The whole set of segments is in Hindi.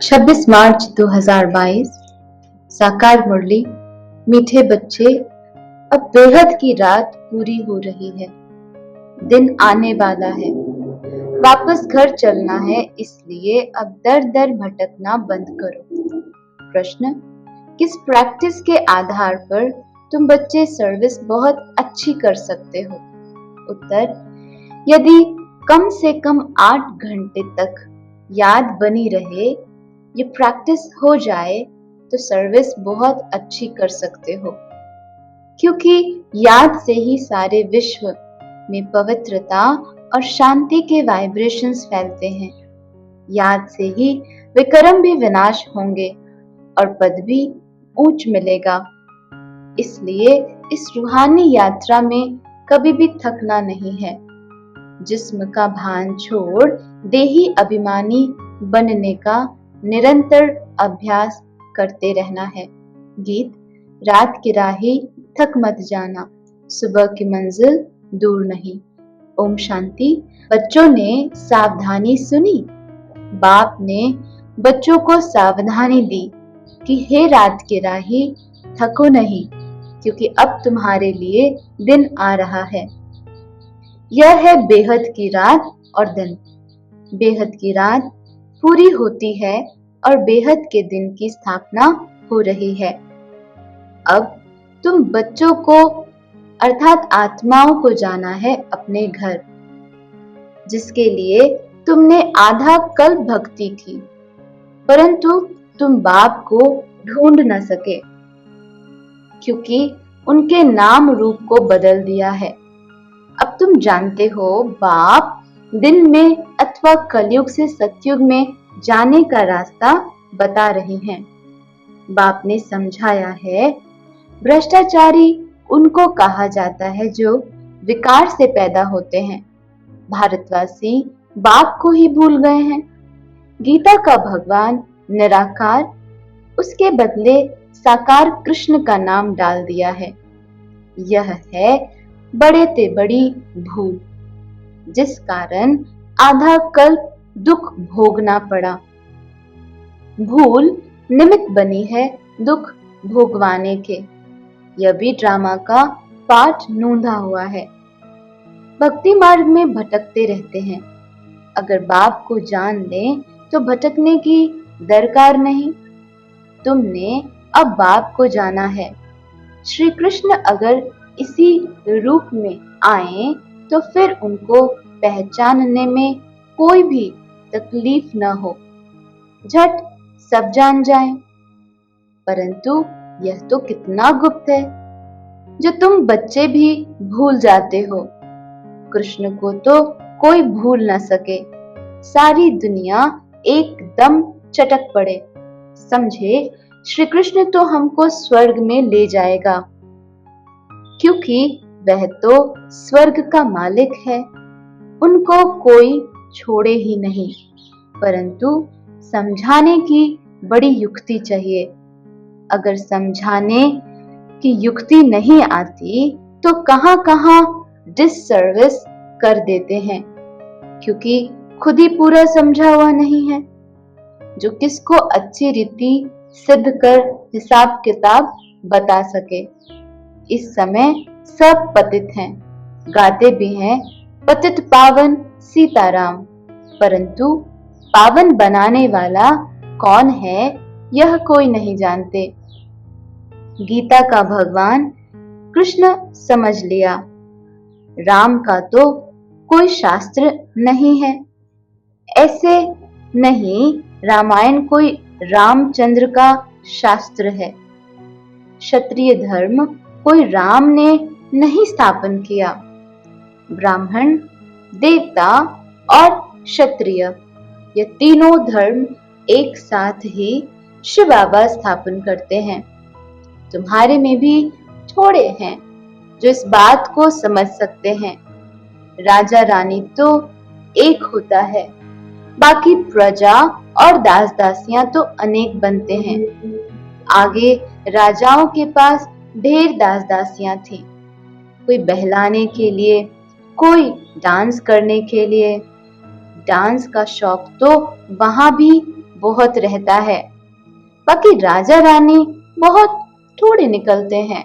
26 मार्च 2022। साकार मुरली। मीठे बच्चे, अब बेहद की रात पूरी हो रही है। दिन आने वाला है, वापस घर चलना है, इसलिए अब दर दर भटकना बंद करो। प्रश्न: किस प्रैक्टिस के आधार पर तुम बच्चे सर्विस बहुत अच्छी कर सकते हो? उत्तर: यदि कम से कम 8 घंटे तक याद बनी रहे, ये प्रैक्टिस हो जाए तो सर्विस बहुत अच्छी कर सकते हो, क्योंकि याद से ही सारे विश्व में पवित्रता और शांति के वाइब्रेशंस फैलते हैं। याद से ही विक्रम भी विनाश होंगे और पद भी ऊंच मिलेगा। इसलिए इस रूहानी यात्रा में कभी भी थकना नहीं है। जिस्म का भान छोड़ देही अभिमानी बनने का निरंतर अभ्यास करते रहना है। गीत: रात की राही थक मत जाना, सुबह की मंजिल दूर नहीं। ओम शांति। बच्चों ने सावधानी सुनी। बाप ने बच्चों को सावधानी दी कि हे रात की राही, थको नहीं, क्योंकि अब तुम्हारे लिए दिन आ रहा है। यह है बेहद की रात और दिन। बेहद की रात पूरी होती है और बेहद के दिन की स्थापना हो रही है। अब तुम बच्चों को अर्थात आत्माओं को जाना है अपने घर, जिसके लिए तुमने आधा कल्प भक्ति की, परंतु तुम बाप को ढूंढ न सके, क्योंकि उनके नाम रूप को बदल दिया है। अब तुम जानते हो, बाप दिन में अथवा कलयुग से सतयुग में जाने का रास्ता बता रहे हैं। बाप ने समझाया है, भ्रष्टाचारी उनको कहा जाता है जो विकार से पैदा होते हैं। भारतवासी बाप को ही भूल गए हैं। गीता का भगवान निराकार, उसके बदले साकार कृष्ण का नाम डाल दिया है। यह है बड़े ते बड़ी भूल, जिस कारण आधा कल्प दुख भोगना पड़ा। भूल निमित्त बनी है दुख भोगवाने के। यह भी ड्रामा का पाठ नूंधा हुआ है। भक्ति मार्ग में भटकते रहते हैं। अगर बाप को जान लें तो भटकने की दरकार नहीं। तुमने अब बाप को जाना है। श्री कृष्ण अगर इसी रूप में आए तो फिर उनको पहचानने में कोई भी तकलीफ न हो, झट सब जान जाएं। परंतु यह तो कितना गुप्त है, जो तुम बच्चे भी भूल जाते हो। कृष्ण को तो कोई भूल न सके। सारी दुनिया एकदम चटक पड़े, समझे श्री कृष्ण तो हमको स्वर्ग में ले जाएगा, क्योंकि वह तो स्वर्ग का मालिक है। उनको कोई छोड़े ही नहीं, परंतु समझाने की बड़ी युक्ति चाहिए। अगर समझाने की युक्ति नहीं आती तो कहां-कहां डिससर्विस कर देते हैं, क्योंकि खुद ही पूरा समझा हुआ नहीं है। जो किसको अच्छी रीति सिद्ध कर हिसाब किताब बता सके। इस समय सब पतित हैं, गाते भी हैं पतित पावन सीताराम, परंतु पावन बनाने वाला कौन है यह कोई नहीं जानते। गीता का भगवान कृष्ण समझ लिया, राम का तो कोई शास्त्र नहीं है। ऐसे नहीं, रामायण कोई रामचंद्र का शास्त्र है। क्षत्रिय धर्म कोई राम ने नहीं स्थापन किया। ब्राह्मण, देवता और क्षत्रिय, ये तीनों धर्म एक साथ ही शिव बाबा स्थापन करते हैं। तुम्हारे में भी थोड़े हैं जो इस बात को समझ सकते हैं। राजा रानी तो एक होता है, बाकी प्रजा और दास दासियां तो अनेक बनते हैं। आगे राजाओं के पास ढेर दास दासियां थी, कोई बहलाने के लिए, कोई डांस करने के लिए। डांस का शौक तो वहां भी बहुत रहता है, बाकी राजा रानी बहुत थोड़े निकलते हैं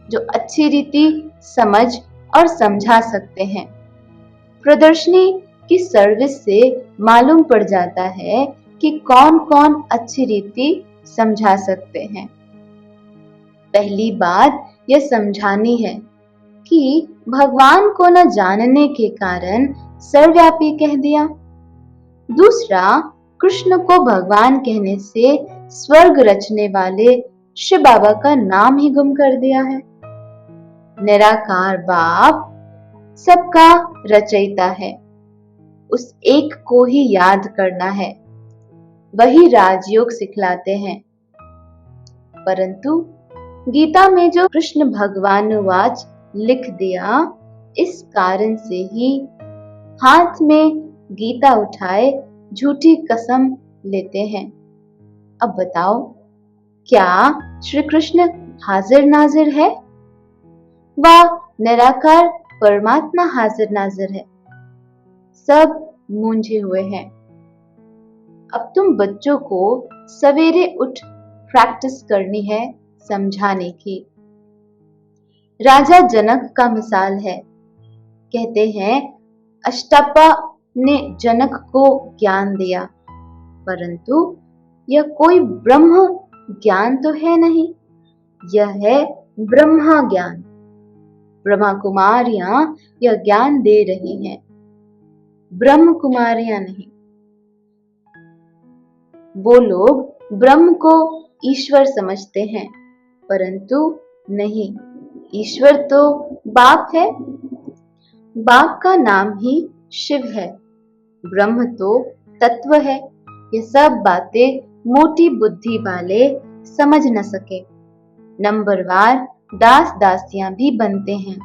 जो अच्छी रीति समझ और समझा सकते हैं। प्रदर्शनी की सर्विस से मालूम पड़ जाता है कि कौन कौन अच्छी रीति समझा सकते हैं। पहली बात यह समझानी है कि भगवान को न जानने के कारण सर्वव्यापी कह दिया। दूसरा, कृष्ण को भगवान कहने से स्वर्ग रचने वाले शिव बाबा का नाम ही गुम कर दिया है। निराकार बाप सबका रचयिता है, उस एक को ही याद करना है, वही राजयोग सिखलाते हैं। परंतु गीता में जो कृष्ण भगवानुवाच लिख दिया, इस कारण से ही हाथ में गीता उठाए झूठी कसम लेते हैं। अब बताओ, क्या श्री कृष्ण हाजिर नाजिर है? वह निराकार परमात्मा हाजिर नाजिर है? सब मूंझे हुए हैं। अब तुम बच्चों को सवेरे उठ प्रैक्टिस करनी है समझाने की। राजा जनक का मिसाल है। कहते हैं अष्टप्पा ने जनक को ज्ञान दिया, परंतु यह कोई ब्रह्म ज्ञान तो है नहीं, यह है ब्रह्मा ज्ञान। ब्रह्मा कुमारियां यह ज्ञान दे रही हैं, ब्रह्म कुमारियां नहीं। वो लोग ब्रह्म को ईश्वर समझते हैं, परंतु नहीं, ईश्वर तो बाप है। बाप का नाम ही शिव है, ब्रह्म तो तत्व है। ये सब बातें मोटी बुद्धि वाले समझ न सके। नंबरवार दास दासियां भी बनते हैं।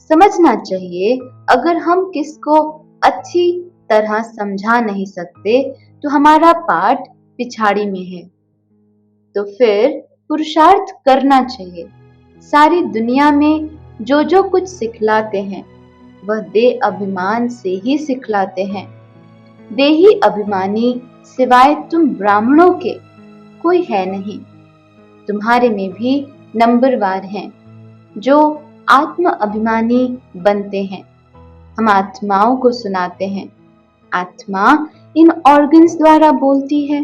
समझना चाहिए, अगर हम किसको अच्छी तरह समझा नहीं सकते तो हमारा पाठ पिछाड़ी में है, तो फिर पुरुषार्थ करना चाहिए। सारी दुनिया में जो कुछ सिखलाते हैं वह देह अभिमान से ही सिखलाते हैं। देही अभिमानी सिवाय तुम ब्राह्मणों के कोई है नहीं। तुम्हारे में भी नंबरवार हैं जो आत्म अभिमानी बनते हैं। हम आत्माओं को सुनाते हैं। आत्मा इन ऑर्गन्स द्वारा बोलती है।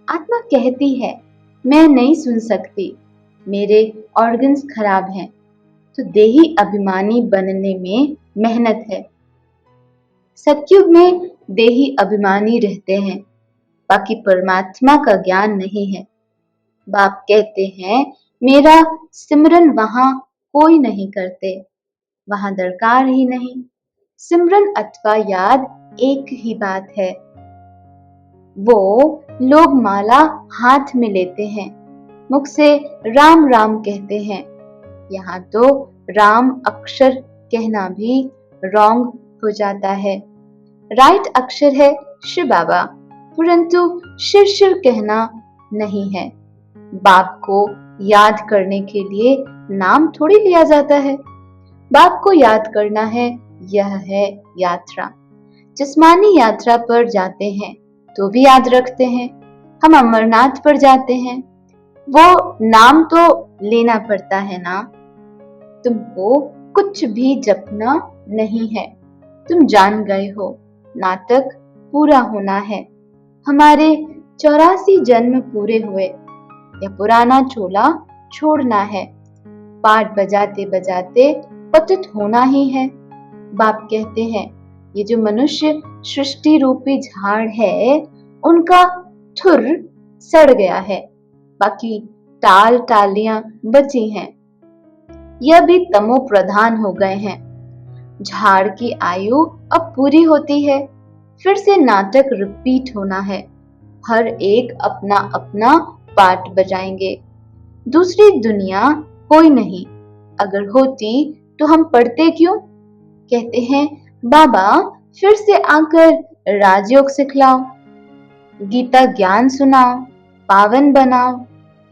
आत्मा कहती है मैं नहीं सुन सकती, मेरे ऑर्गन्स खराब हैं। तो देही अभिमानी बनने में मेहनत है। सतयुग में देही अभिमानी रहते हैं, बाकी परमात्मा का ज्ञान नहीं है। बाप कहते हैं मेरा सिमरन वहां कोई नहीं करते, वहां दरकार ही नहीं। सिमरन अथवा याद एक ही बात है। वो लोग माला हाथ में लेते हैं, मुख से राम राम कहते हैं। यहाँ तो राम अक्षर कहना भी रॉन्ग हो जाता है। राइट अक्षर है शिव बाबा, परंतु शिव शिव कहना नहीं है। बाप को याद करने के लिए नाम थोड़ी लिया जाता है। बाप को याद करना है, यह है यात्रा। जिस्मानी यात्रा पर जाते हैं तो भी याद रखते हैं। हम अमरनाथ पर जाते हैं, वो नाम तो लेना पड़ता है ना। तुमको कुछ भी जपना नहीं है, तुम जान गए हो, नाटक पूरा होना है। हमारे 84 जन्म पूरे हुए, या पुराना चोला छोड़ना है। पाठ बजाते बजाते पतित होना ही है। बाप कहते हैं ये जो मनुष्य सृष्टि रूपी झाड़ है, उनका ठुर सड़ गया है, बाकी टाल टालियां बची हैं। यह भी तमो प्रधान हो गए हैं। झाड़ की आयु अब पूरी होती है, फिर से नाटक रिपीट होना है। हर एक अपना अपना पार्ट बजाएंगे। दूसरी दुनिया कोई नहीं, अगर होती तो हम पढ़ते क्यों? कहते हैं बाबा फिर से आकर राजयोग सिखलाओ, गीता ज्ञान सुनाओ, पावन बनाओ।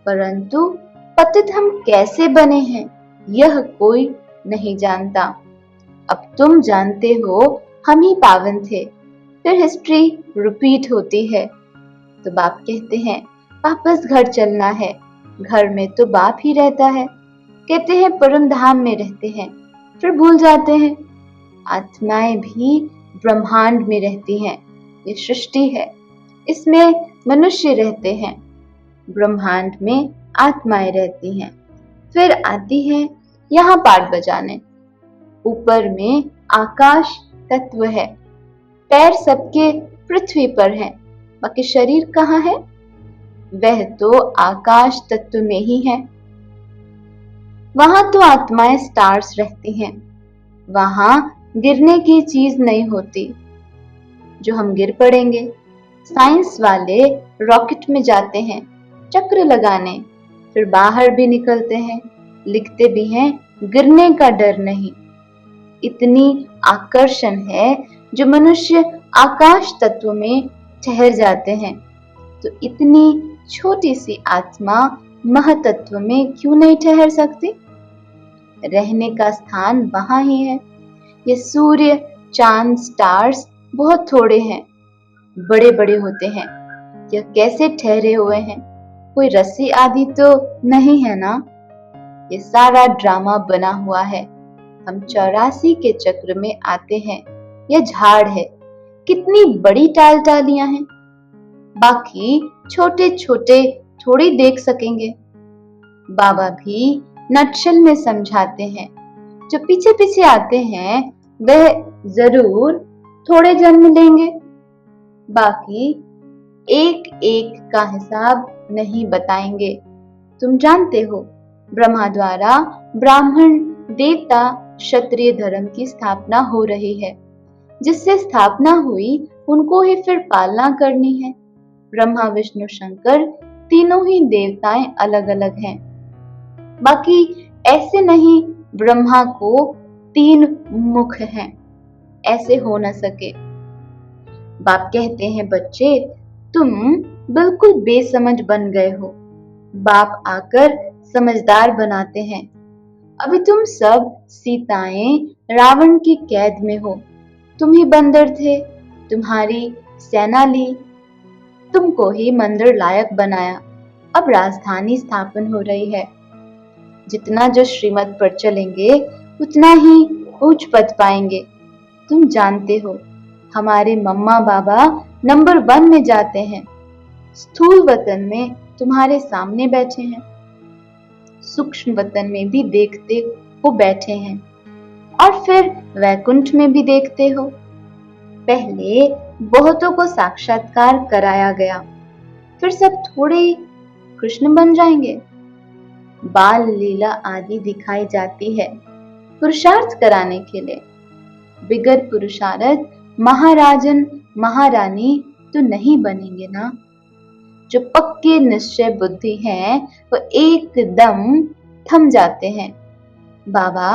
परंतु पतित हम कैसे बने हैं यह कोई नहीं जानता। अब तुम जानते हो हम ही पावन थे, फिर हिस्ट्री रिपीट होती है। तो बाप कहते हैं वापस घर चलना है, घर में तो बाप ही रहता है। कहते हैं परम धाम में रहते हैं, फिर भूल जाते हैं आत्माएं भी ब्रह्मांड में रहती हैं। ये सृष्टि है, इसमें मनुष्य रहते हैं, ब्रह्मांड में आत्माएं रहती हैं। फिर आती हैं यहाँ पाठ बजाने। ऊपर में आकाश तत्व है, पैर सबके पृथ्वी पर हैं, बाकी शरीर कहाँ है? वह तो आकाश तत्व में ही है। वहां तो आत्माएं स्टार्स रहती हैं, वहां गिरने की चीज नहीं होती जो हम गिर पड़ेंगे। साइंस वाले रॉकेट में जाते हैं चक्र लगाने, फिर बाहर भी निकलते हैं, लिखते भी हैं गिरने का डर नहीं। इतनी आकर्षण है जो मनुष्य आकाश तत्व में ठहर जाते हैं, तो इतनी छोटी सी आत्मा महतत्व में क्यों नहीं ठहर सकती? रहने का स्थान वहां ही है। ये सूर्य, चांद, स्टार्स बहुत थोड़े हैं, बड़े बड़े होते हैं। यह कैसे ठहरे हुए हैं? कोई रस्सी आदि तो नहीं है ना? ये सारा ड्रामा बना हुआ है। हम 84 के चक्र में आते हैं। यह झाड़ है, कितनी बड़ी टाल टालियां हैं, बाकी छोटे छोटे थोड़ी देख सकेंगे। बाबा भी नटशल में समझाते हैं, जो पीछे पीछे आते हैं वह जरूर थोड़े जन्म लेंगे, बाकी एक एक का हिसाब नहीं बताएंगे। तुम जानते हो ब्रह्मा द्वारा ब्राह्मण, देवता, क्षत्रिय धर्म की स्थापना हो रही है। जिससे स्थापना हुई उनको ही फिर पालना करनी है। ब्रह्मा, विष्णु, शंकर तीनों ही देवताएं अलग अलग हैं, बाकी ऐसे नहीं ब्रह्मा को 3 मुख हैं, ऐसे हो न सके। बाप कहते हैं बच्चे तुम बिल्कुल बेसमझ बन गए हो, बाप आकर समझदार बनाते हैं। अभी तुम सब सीताएं रावण की कैद में हो, तुम ही बंदर थे, तुम्हारी सेना ली, तुमको ही मंदिर लायक बनाया। अब राजधानी स्थापन हो रही है, जितना जो श्रीमत पर चलेंगे उतना ही ऊंच पद पाएंगे। तुम जानते हो हमारे मम्मा बाबा नंबर 1 में जाते हैं, स्थूल वतन में तुम्हारे सामने बैठे हैं, सूक्ष्म वतन में भी देखते हो बैठे हैं, और फिर वैकुंठ में भी देखते हो। पहले बहुतों को साक्षात्कार कराया गया, फिर सब थोड़े ही कृष्ण बन जाएंगे। बाल लीला आदि दिखाई जाती है पुरुषार्थ कराने के लिए। बिगर पुरुषार्थ महाराजन महारानी तो नहीं बनेंगे ना। जो पक्के निश्चय बुद्धि हैं वो एकदम थम जाते हैं, बाबा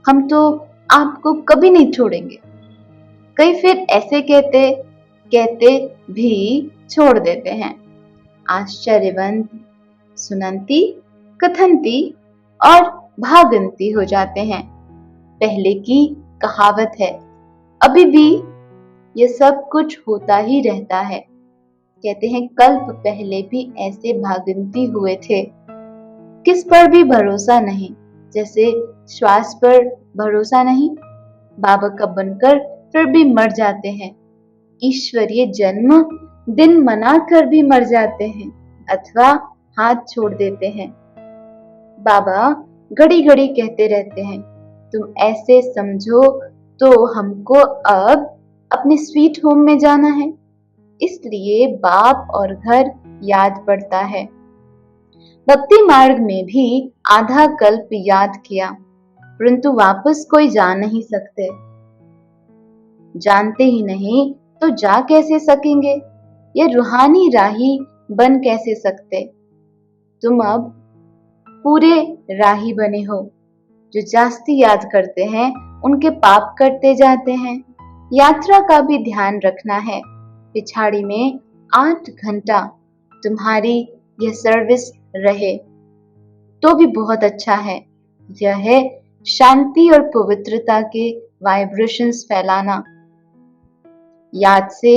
हम तो आपको कभी नहीं छोड़ेंगे। कई फिर ऐसे कहते कहते भी छोड़ देते हैं। आश्चर्यवंत सुनंती, कथनती और भागंती हो जाते हैं। पहले की कहावत है, अभी भी ये सब कुछ होता ही रहता है। कहते हैं कल्प पहले भी ऐसे भागंती हुए थे। किस पर भी भरोसा नहीं, जैसे श्वास पर भरोसा नहीं। बाबा का बनकर फिर भी मर जाते हैं। ईश्वरीय जन्म दिन मनाकर भी मर जाते हैं अथवा हाथ छोड़ देते हैं। बाबा घड़ी घड़ी कहते रहते हैं, तुम ऐसे समझो तो हमको अब अपने स्वीट होम में जाना है। इसलिए बाप और घर याद पड़ता है। भक्ति मार्ग में भी आधा कल्प याद किया, परंतु वापस कोई जा नहीं सकते। जानते ही नहीं तो जा कैसे सकेंगे? ये रूहानी राही बन कैसे सकते? तुम अब पूरे राही बने हो। जो जास्ती याद करते हैं उनके पाप करते जाते हैं। यात्रा का भी ध्यान रखना है। पिछाड़ी में 8 घंटा तुम्हारी यह सर्विस रहे तो भी बहुत अच्छा है। यह है शांति और पवित्रता के वाइब्रेशंस फैलाना। याद से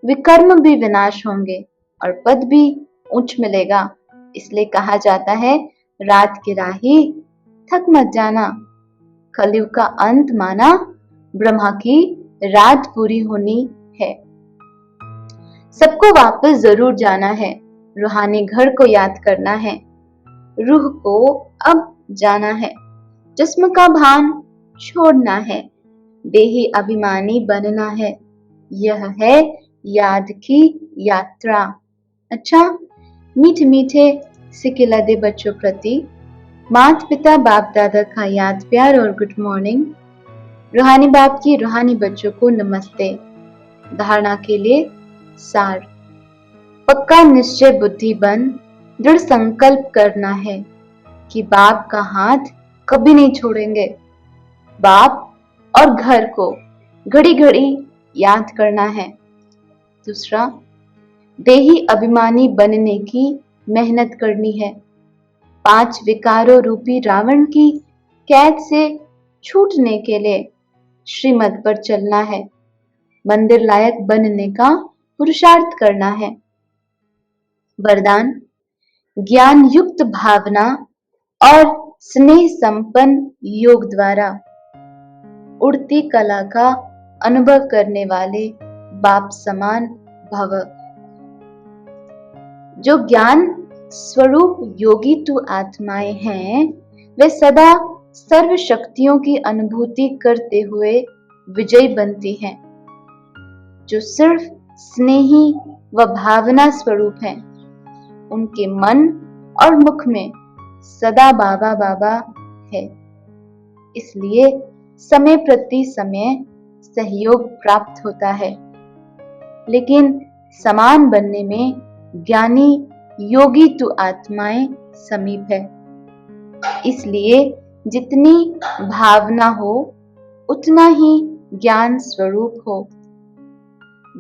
विकर्म भी विनाश होंगे। और पद भी ऊंच मिलेगा। इसलिए कहा जाता है, रात की राही थक मत जाना। कलयुग का अंत माना, ब्रह्मा की रात पूरी होनी है। सबको वापस जरूर जाना है, रूहानी घर को याद करना है। रूह को अब जाना है, जिस्म का भान छोड़ना है, देही अभिमानी बनना है। यह है याद की यात्रा। अच्छा, मीठे मीठे सिकिलदे बच्चों प्रति माता पिता बाप दादा का याद प्यार और गुड मॉर्निंग। रूहानी बाप की रूहानी बच्चों को नमस्ते। धारणा के लिए सार। पक्का निश्चय बुद्धि बन दृढ़ संकल्प करना है कि बाप का हाथ कभी नहीं छोड़ेंगे। बाप और घर को घड़ी घड़ी याद करना है। दूसरा, देही अभिमानी बनने की मेहनत करनी है। 5 विकारों रूपी रावण की कैद से छूटने के लिए श्रीमत पर चलना है। मंदिर लायक बनने का पुरुषार्थ करना है। वरदान, ज्ञान युक्त भावना और स्नेह संपन्न योग द्वारा उड़ती कला का अनुभव करने वाले बाप समान भव। जो ज्ञान स्वरूप योगी तु आत्माएं हैं, वे सदा सर्व शक्तियों की अनुभूति करते हुए विजयी बनती हैं। जो सिर्फ स्नेही व भावना स्वरूप हैं, उनके मन और मुख में सदा बाबा बाबा है। इसलिए समय प्रति समय सहयोग प्राप्त होता है। लेकिन समान बनने में ज्ञानी योगी तु आत्माएं समीप है। इसलिए जितनी भावना हो, उतना ही ज्ञान स्वरूप हो।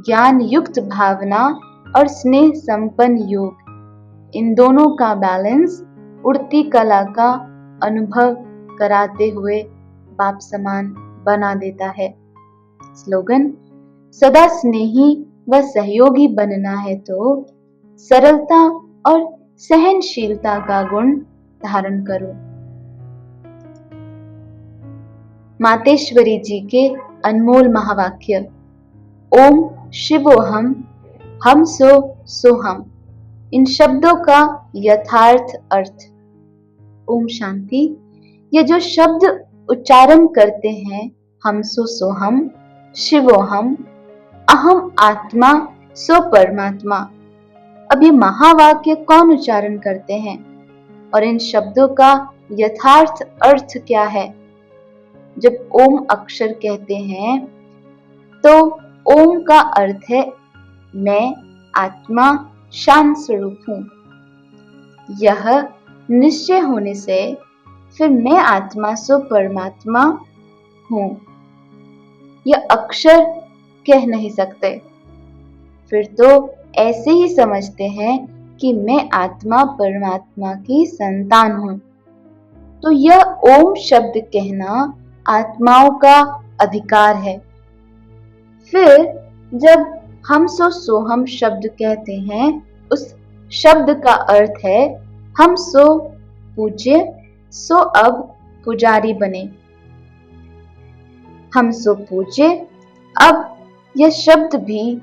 ज्ञान युक्त भावना और स्नेह संपन्न योग, इन दोनों का बैलेंस उड़ती कला का अनुभव कराते हुए बाप समान बना देता है। स्लोगन, सदा स्नेही व सहयोगी बनना है तो सरलता और सहनशीलता का गुण धारण करो। मातेश्वरी जी के अनमोल महावाक्य। ओम शिवोहम, हम सो हम, इन शब्दों का यथार्थ अर्थ। ओम शांति। ये जो शब्द उच्चारण करते हैं, हम सो हम, शिवोहम, अहम आत्मा सो परमात्मा। अब ये महावाक्य कौन उच्चारण करते हैं और इन शब्दों का यथार्थ अर्थ क्या है? जब ओम अक्षर कहते हैं तो ओम का अर्थ है मैं आत्मा शांत स्वरूप हूं। यह निश्चय होने से फिर मैं आत्मा सो परमात्मा हूं, यह अक्षर कह नहीं सकते। फिर तो ऐसे ही समझते हैं कि मैं आत्मा परमात्मा की संतान हूं। तो यह ओम शब्द कहना आत्माओं का अधिकार है। फिर जब हम सो हम शब्द कहते हैं, उस शब्द का अर्थ है हम सो पूज्य, सो अब पुजारी बने। हम सो पूज्य, अब यह शब्द भी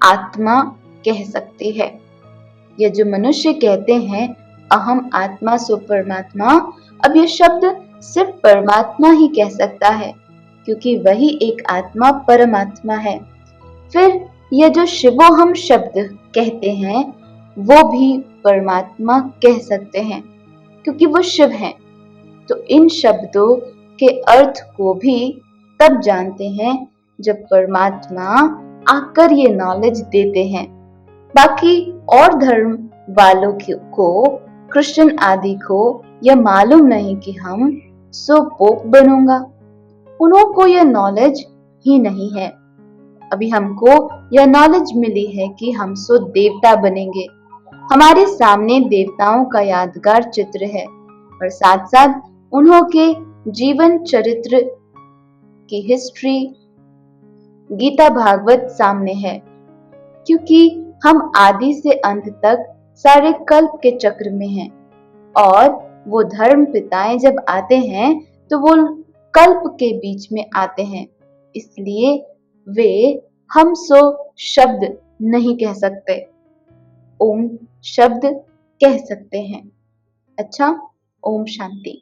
आत्मा कह सकती है। यह जो मनुष्य कहते हैं अहम आत्मा सो परमात्मा, अब यह शब्द सिर्फ परमात्मा ही कह सकता है, क्योंकि वही एक आत्मा परमात्मा है। फिर यह जो शिवोहम शब्द कहते हैं, वो भी परमात्मा कह सकते हैं, क्योंकि वो शिव हैं। तो इन शब्दों के अर्थ को भी तब जानते हैं जब परमात्मा आकर ये नॉलेज देते हैं। बाकी और धर्म वालों को, कृष्ण आदि को यह मालूम नहीं कि हम सो पोप बनूंगा। उन्हों को यह नॉलेज ही नहीं है। अभी हमको यह नॉलेज मिली है कि हम सो देवता बनेंगे। हमारे सामने देवताओं का यादगार चित्र है और साथ साथ उन्हों के जीवन चरित्र की हिस्ट्री गीता भागवत सामने है, क्योंकि हम आदि से अंत तक सारे कल्प के चक्र में हैं और वो धर्म पिताएं जब आते हैं तो वो कल्प के बीच में आते हैं, इसलिए वे हम सो शब्द नहीं कह सकते, ओम शब्द कह सकते हैं। अच्छा, ओम शांति।